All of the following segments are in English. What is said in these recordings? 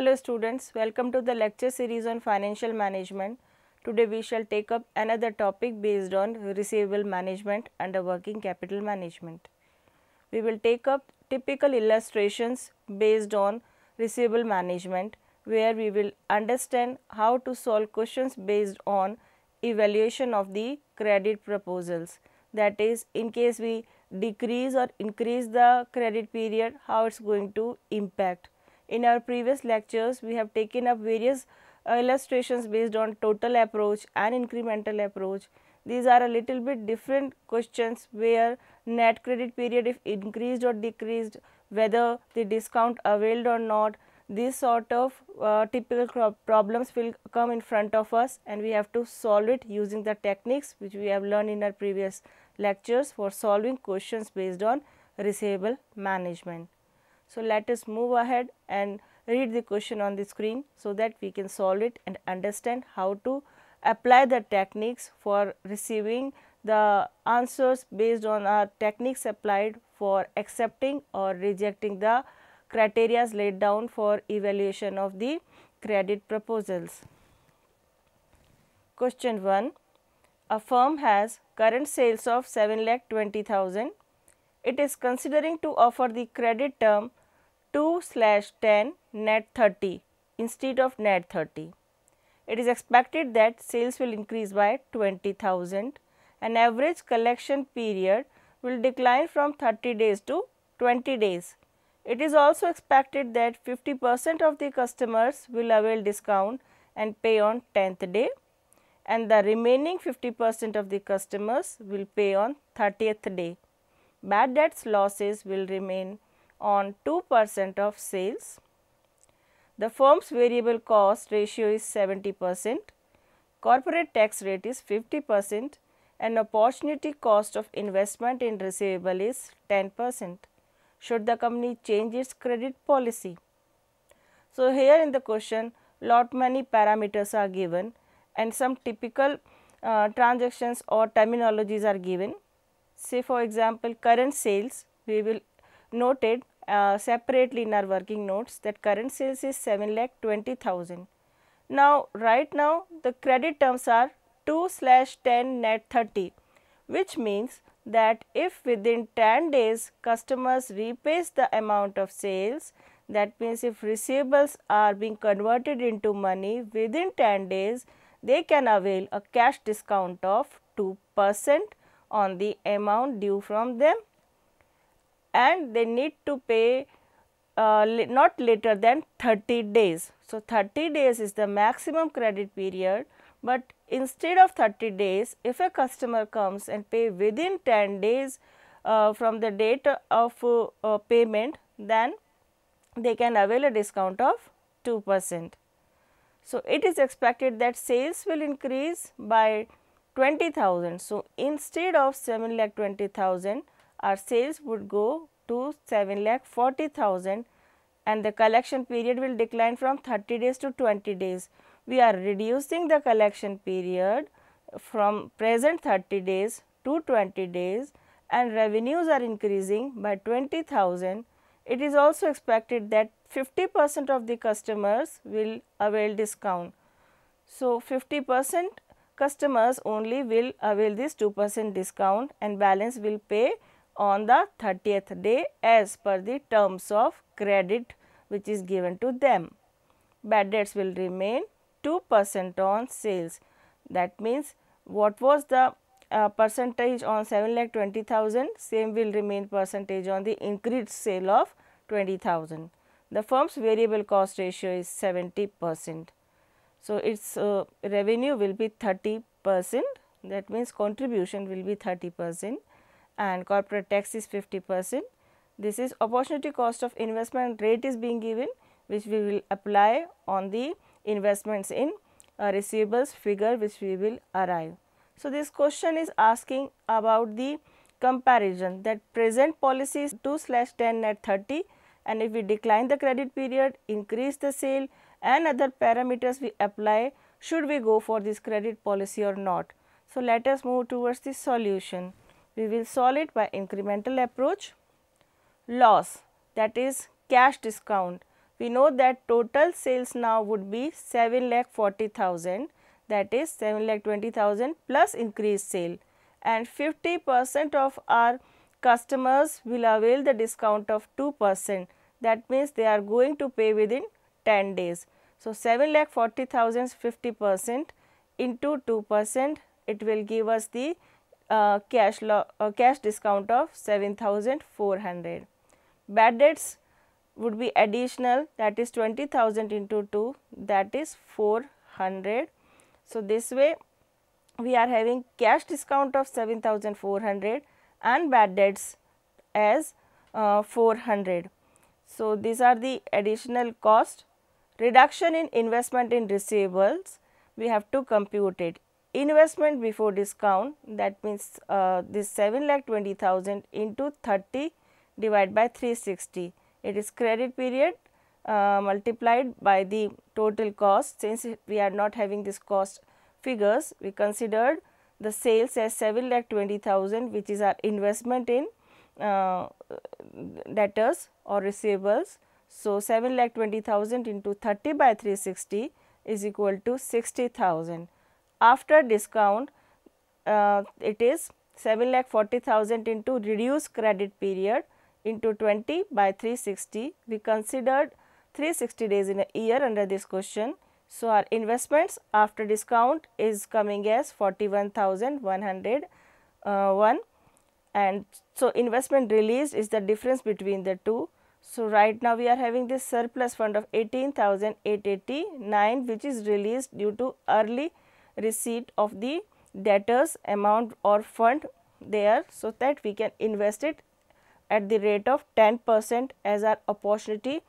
Hello students, welcome to the lecture series on financial management. Today we shall take up another topic based on receivable management under working capital management. We will take up typical illustrations based on receivable management, where we will understand how to solve questions based on evaluation of the credit proposals. That is, in case we decrease or increase the credit period, how it is going to impact. In our previous lectures, we have taken up various illustrations based on total approach and incremental approach. These are a little bit different questions where net credit period if increased or decreased, whether the discount availed or not, these sort of typical problems will come in front of us and we have to solve it using the techniques which we have learned in our previous lectures for solving questions based on receivable management. So, let us move ahead and read the question on the screen so that we can solve it and understand how to apply the techniques for receiving the answers based on our techniques applied for accepting or rejecting the criteria laid down for evaluation of the credit proposals. Question 1. A firm has current sales of 7,20,000. It is considering to offer the credit term 2/10 net 30 instead of net 30. It is expected that sales will increase by 20,000 and average collection period will decline from 30 days to 20 days. It is also expected that 50% of the customers will avail discount and pay on 10th day and the remaining 50% of the customers will pay on 30th day. Bad debts losses will remain on 2% of sales. The firm's variable cost ratio is 70%, corporate tax rate is 50% and opportunity cost of investment in receivable is 10%. Should the company change its credit policy? So, here in the question lot many parameters are given and some typical transactions or terminologies are given. Say for example, current sales, we will note it separately in our working notes that current sales is 7,20,000. Now, right now the credit terms are 2/10 net 30, which means that if within 10 days customers repays the amount of sales, that means if receivables are being converted into money within 10 days, they can avail a cash discount of 2% on the amount due from them and they need to pay not later than 30 days. So, 30 days is the maximum credit period, but instead of 30 days, if a customer comes and pay within 10 days from the date of payment, then they can avail a discount of 2%. So, it is expected that sales will increase by 20,000. So, instead of 7,20,000, our sales would go to 7,40,000 and the collection period will decline from 30 days to 20 days. We are reducing the collection period from present 30 days to 20 days and revenues are increasing by 20,000. It is also expected that 50% of the customers will avail discount. So, 50% customers only will avail this 2% discount and balance will pay on the 30th day as per the terms of credit which is given to them. Bad debts will remain 2% on sales. That means, what was the percentage on 7,20,000, same will remain percentage on the increased sale of 20,000. The firm's variable cost ratio is 70%. So, its revenue will be 30%, that means contribution will be 30% and corporate tax is 50%. This is opportunity cost of investment rate is being given, which we will apply on the investments in receivables figure which we will arrive. So, this question is asking about the comparison that present policy is 2/10 net 30 and if we decline the credit period, increase the sale and other parameters we apply, should we go for this credit policy or not. So, let us move towards the solution. We will solve it by incremental approach. Loss, that is cash discount, we know that total sales now would be 7,40,000, that is 7,20,000 plus increased sale, and 50% of our customers will avail the discount of 2%, that means they are going to pay within 10 days. So, 7,40,000 50% into 2%, it will give us the cash discount of 7,400. Bad debts would be additional, that is 20,000 into 2, that is 400. So, this way we are having cash discount of 7,400 and bad debts as 400. So, these are the additional cost. Reduction in investment in receivables, we have to compute it. Investment before discount, that means this 7,20,000 into 30 divided by 360. It is credit period multiplied by the total cost. Since we are not having this cost figures, we considered the sales as 7,20,000, which is our investment in debtors or receivables. So, 7,20,000 into 30 by 360 is equal to 60,000. After discount, it is 7,40,000 into reduced credit period into 20 by 360. We considered 360 days in a year under this question. So, our investments after discount is coming as 41,101, and so investment released is the difference between the two. So, right now we are having this surplus fund of 18,889, which is released due to early receipt of the debtors amount or fund there, so that we can invest it at the rate of 10% as our opportunity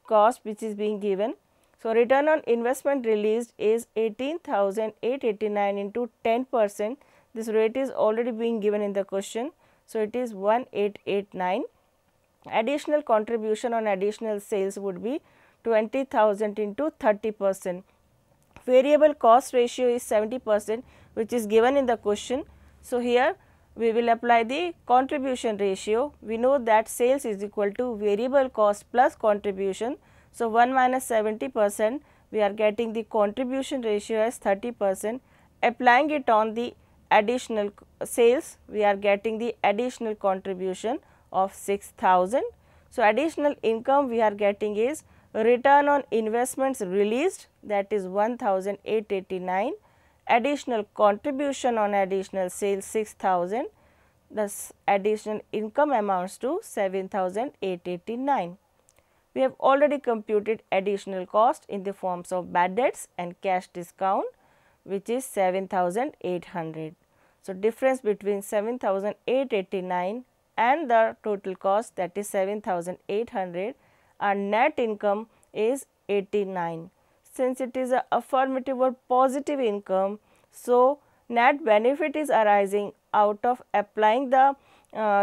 cost which is being given. So, return on investment released is 18,889 into 10%. This rate is already being given in the question. So, it is 1889. Additional contribution on additional sales would be 20,000 into 30%. Variable cost ratio is 70%, which is given in the question. So, here we will apply the contribution ratio. We know that sales is equal to variable cost plus contribution. So, 1 minus 70%, we are getting the contribution ratio as 30%. Applying it on the additional sales, we are getting the additional contribution of 6,000. So, additional income we are getting is return on investments released, that is 1,889, additional contribution on additional sales 6,000, thus additional income amounts to 7,889. We have already computed additional cost in the forms of bad debts and cash discount, which is 7,800. So, difference between 7,889 and the total cost, that is 7,800, our net income is 89. Since it is a affirmative or positive income, so net benefit is arising out of applying the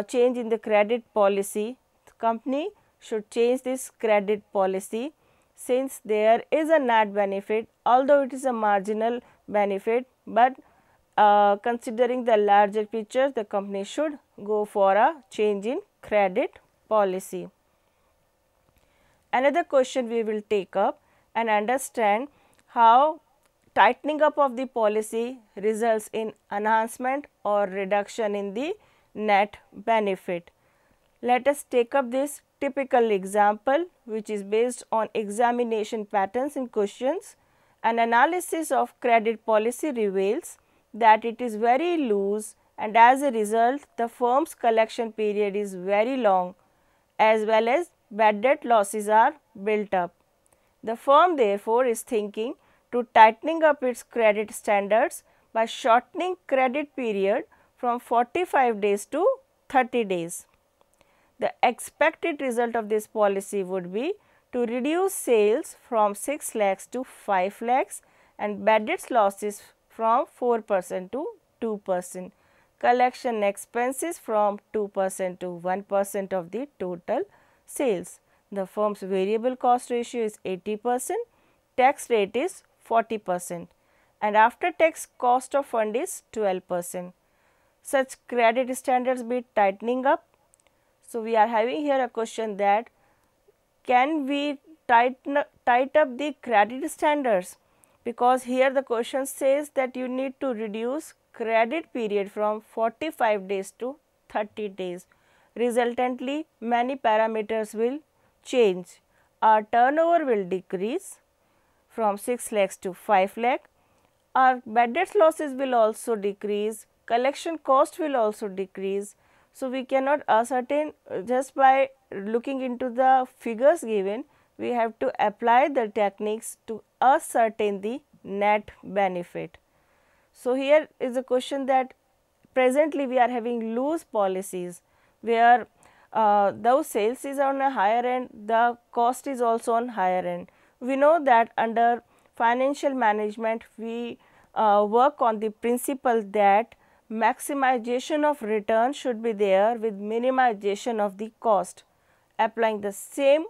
change in the credit policy. The company should change this credit policy, since there is a net benefit, although it is a marginal benefit, but considering the larger picture, the company should go for a change in credit policy. Another question we will take up and understand how tightening up of the policy results in enhancement or reduction in the net benefit. Let us take up this typical example, which is based on examination patterns in questions. An analysis of credit policy reveals that it is very loose, and as a result the firm's collection period is very long, as well as bad debt losses are built up. The firm therefore is thinking to tightening up its credit standards by shortening credit period from 45 days to 30 days. The expected result of this policy would be to reduce sales from 6 lakhs to 5 lakhs and bad debts losses from 4% to 2%, collection expenses from 2% to 1% of the total sales. The firm's variable cost ratio is 80%, tax rate is 40%, and after tax cost of fund is 12%. Such credit standards be tightening up. So, we are having here a question that can we tighten up the credit standards, because here the question says that you need to reduce credit period from 45 days to 30 days. Resultantly, many parameters will change. Our turnover will decrease from 6 lakhs to 5 lakh. Our bad debts losses will also decrease, collection cost will also decrease. So, we cannot ascertain just by looking into the figures given, we have to apply the techniques to ascertain the net benefit. So, here is a question that presently we are having loose policies where though sales is on a higher end, the cost is also on higher end. We know that under financial management we work on the principle that maximization of return should be there with minimization of the cost. Applying the same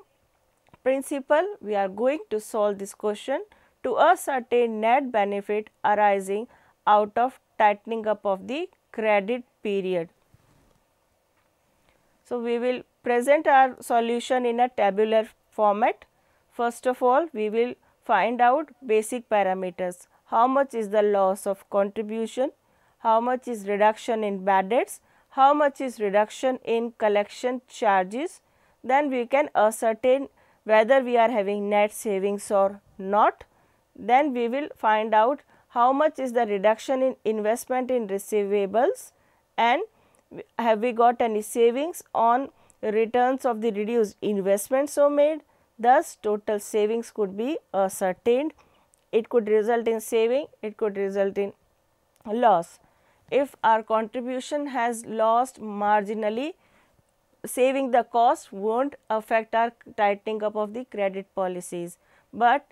principle, we are going to solve this question to ascertain net benefit arising out of tightening up of the credit period. So, we will present our solution in a tabular format. First of all, we will find out basic parameters. How much is the loss of contribution, how much is reduction in bad debts, how much is reduction in collection charges. Then we can ascertain whether we are having net savings or not. Then we will find out how much is the reduction in investment in receivables, and have we got any savings on returns of the reduced investments so made. Thus, total savings could be ascertained. It could result in saving, it could result in loss. If our contribution has lost marginally, saving the cost won't affect our tightening up of the credit policies, but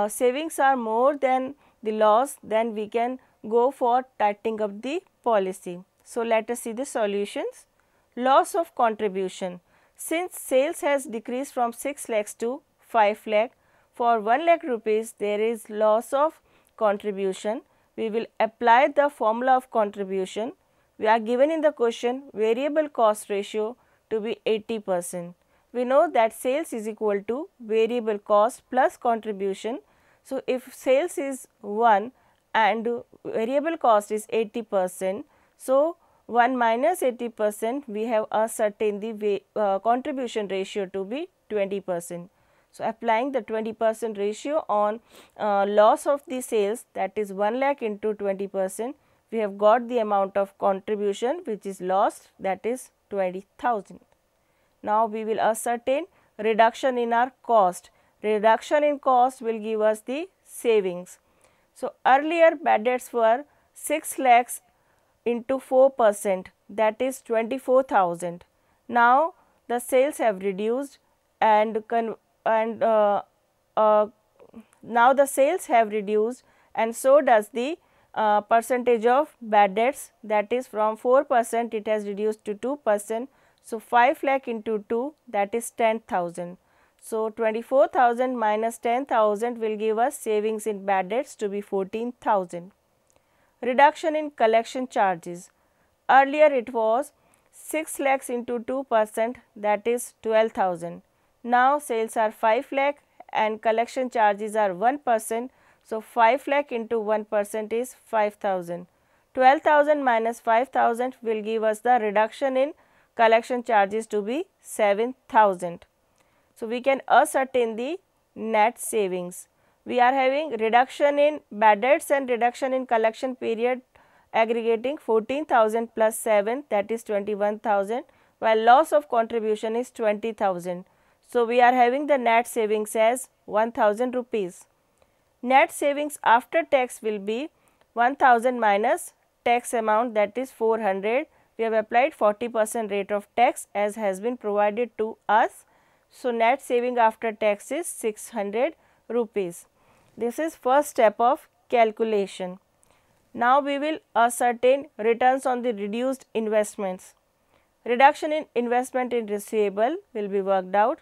savings are more than the loss, then we can go for tightening up the policy. So, let us see the solutions. Loss of contribution. Since sales has decreased from 6 lakhs to 5 lakh, for 1 lakh rupees there is loss of contribution. We will apply the formula of contribution. We are given in the question variable cost ratio to be 80%. We know that sales is equal to variable cost plus contribution. So, if sales is 1 and variable cost is 80%, so 1 minus 80%, we have ascertained the contribution ratio to be 20%. So, applying the 20% ratio on loss of the sales, that is 1 lakh into 20%, we have got the amount of contribution which is lost, that is 20,000. Now, we will ascertain reduction in our cost. Reduction in cost will give us the savings. So, earlier bad debts were 6 lakhs into 4%, that is 24,000. Now, the sales have reduced and now the sales have reduced, and so does the percentage of bad debts, that is from 4% it has reduced to 2%. So, 5 lakh into 2, that is 10,000. So, 24,000 minus 10,000 will give us savings in bad debts to be 14,000. Reduction in collection charges. Earlier it was 6 lakhs into 2%, that is 12,000. Now, sales are 5 lakh and collection charges are 1%. So, 5 lakh into 1% is 5,000. 12,000 minus 5,000 will give us the reduction in collection charges to be 7,000. So, we can ascertain the net savings. We are having reduction in bad debts and reduction in collection period aggregating 14,000 plus 7, that is 21,000, while loss of contribution is 20,000. So, we are having the net savings as 1,000 rupees. Net savings after tax will be 1,000 minus tax amount, that is 400. We have applied 40% rate of tax as has been provided to us. So, net saving after tax is 600 rupees. This is first step of calculation. Now, we will ascertain returns on the reduced investments. Reduction in investment in receivable will be worked out.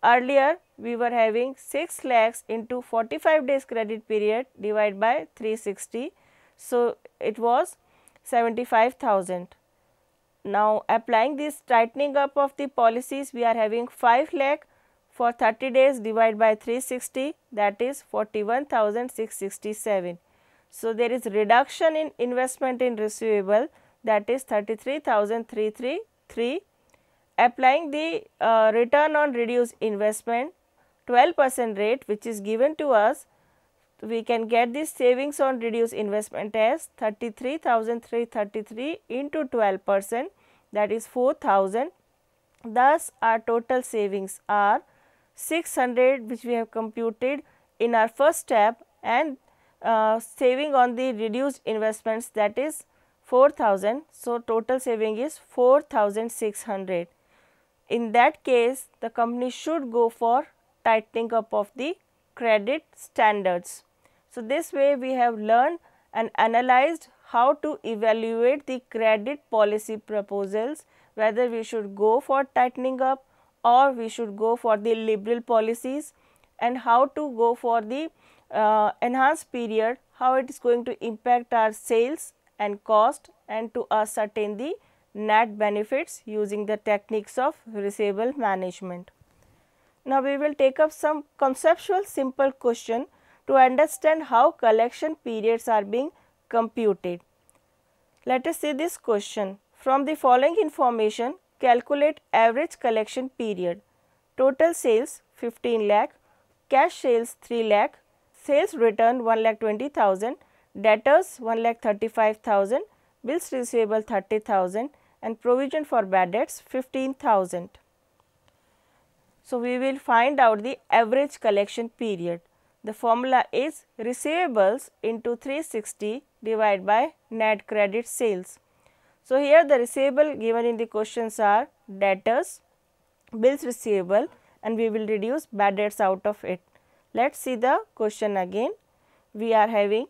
Earlier, we were having 6 lakhs into 45 days credit period divided by 360. So, it was 75,000. Now, applying this tightening up of the policies, we are having 5 lakh for 30 days divide by 360, that is 41,667. So, there is reduction in investment in receivable, that is 33,333. Applying the return on reduced investment 12% rate which is given to us, we can get this savings on reduced investment as 33,333 into 12%, that is 4,000. Thus, our total savings are 600 which we have computed in our first step, and saving on the reduced investments, that is 4,000. So, total saving is 4,600. In that case, the company should go for tightening up of the credit standards. So, this way we have learned and analyzed how to evaluate the credit policy proposals, whether we should go for tightening up or we should go for the liberal policies, and how to go for the enhanced period, how it is going to impact our sales and cost, and to ascertain the net benefits using the techniques of receivable management. Now, we will take up some conceptual simple question to understand how collection periods are being computed. Let us see this question. From the following information, calculate average collection period. Total sales 15 lakh, cash sales 3 lakh, sales return 1,20,000, debtors 1,35,000, bills receivable 30,000, and provision for bad debts 15,000. So, we will find out the average collection period. The formula is receivables into 360 divided by net credit sales. So, here the receivable given in the questions are debtors, bills receivable, and we will reduce bad debts out of it. Let us see the question again. We are having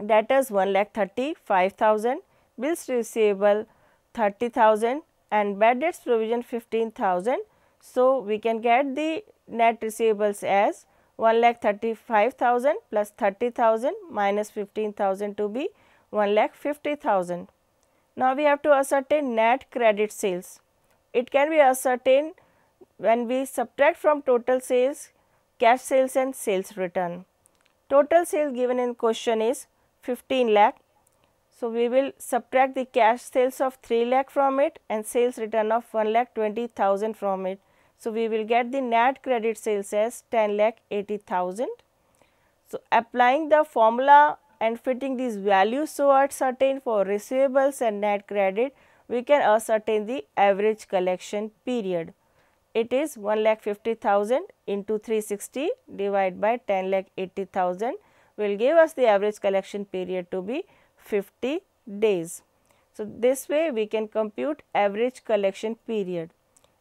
debtors 1,35,000, bills receivable 30,000, and bad debts provision 15,000. So, we can get the net receivables as 1,35,000 plus 30,000 minus 15,000 to be 1,50,000. Now, we have to ascertain net credit sales. It can be ascertained when we subtract from total sales, cash sales and sales return. Total sales given in question is 15 lakh. So, we will subtract the cash sales of 3 lakh from it and sales return of 1,20,000 from it. So, we will get the net credit sales as 10,80,000. So, applying the formula and fitting these values so ascertain for receivables and net credit, we can ascertain the average collection period. It is 1,50,000 into 360 divided by 10,80,000 will give us the average collection period to be 50 days. So, this way we can compute average collection period.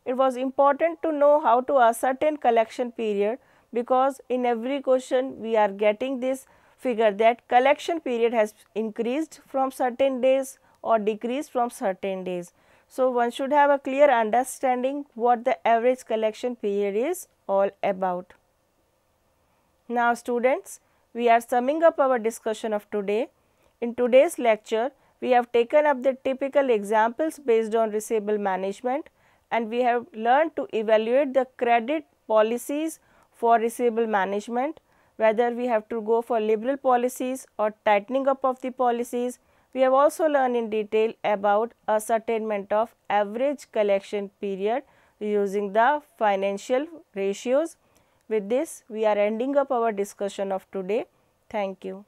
It was important to know how to ascertain collection period, because in every question we are getting this figure that collection period has increased from certain days or decreased from certain days. So, one should have a clear understanding what the average collection period is all about. Now, students, we are summing up our discussion of today. In today's lecture, we have taken up the typical examples based on receivable management, and we have learned to evaluate the credit policies for receivable management, whether we have to go for liberal policies or tightening up of the policies. We have also learned in detail about ascertainment of average collection period using the financial ratios. With this, we are ending up our discussion of today. Thank you.